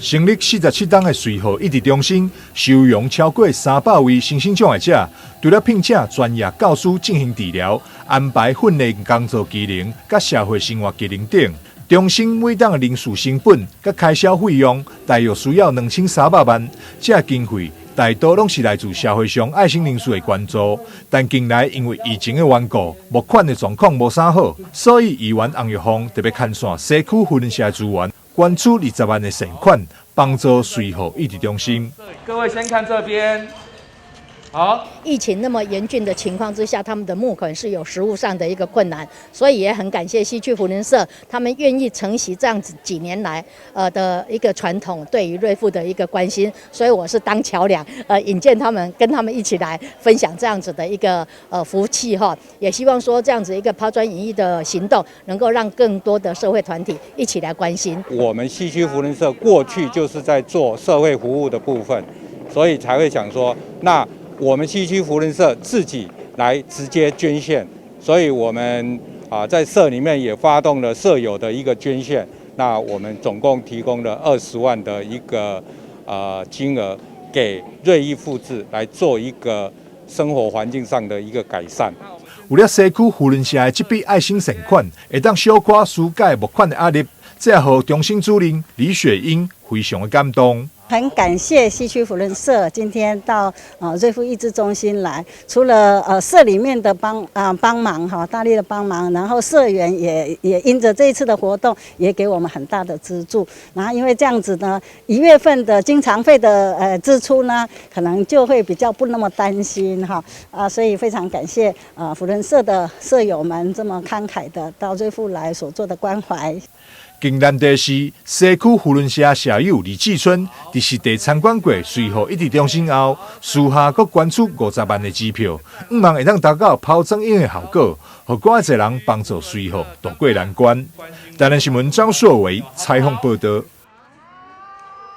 成立47档的随和益智中心，收容超过300位身心障碍者，除了聘请专业教师进行治疗，安排训练工作技能、甲社会生活技能等。中心每档的人事成本、甲开销费用，大约需要2300万。这经费大多拢是来自社会上爱心人士的捐助，但近来因为疫情的缘故，募款的状况无啥好，所以议员洪玉凤特别看线西区扶轮社资源，捐出20万的善款，帮助随和益智中心。各位先看这边。好，疫情那么严峻的情况之下，他们的募款是有实务上的一个困难，所以也很感谢西区扶轮社，他们愿意承袭这样子几年来的一个传统，对于瑞妇的一个关心，所以我是当桥梁，引荐他们，跟他们一起来分享这样子的一个福气哈，也希望说这样子一个抛砖引玉的行动，能够让更多的社会团体一起来关心。我们西区扶轮社过去就是在做社会服务的部分，所以才会想说那。我们西区扶轮社自己来直接捐献，所以我们在社里面也发动了社友的一个捐献。那我们总共提供了20万的一个金额给瑞意复制来做一个生活环境上的一个改善。为了西区扶轮社的这笔爱心善款，会当小可疏解募款的压力，这也让中心主任李雪英非常的感动。很感谢西区扶轮社今天到瑞妇益智中心来，除了社里面的帮忙哈，大力的帮忙，然后社员也因着这一次的活动也给我们很大的资助，然后因为这样子呢，1月份的经常费的支出呢，可能就会比较不那么担心哈所以非常感谢扶轮社的社友们这么慷慨的到瑞妇来所做的关怀。更难得是西区扶轮社社友李志春，伫实地参观过随和益智中心后，私下阁捐出50万的支票，希望会当达到抛砖引玉的效果，互更侪人帮助随和渡过难关。台南新闻张硕维采访报道。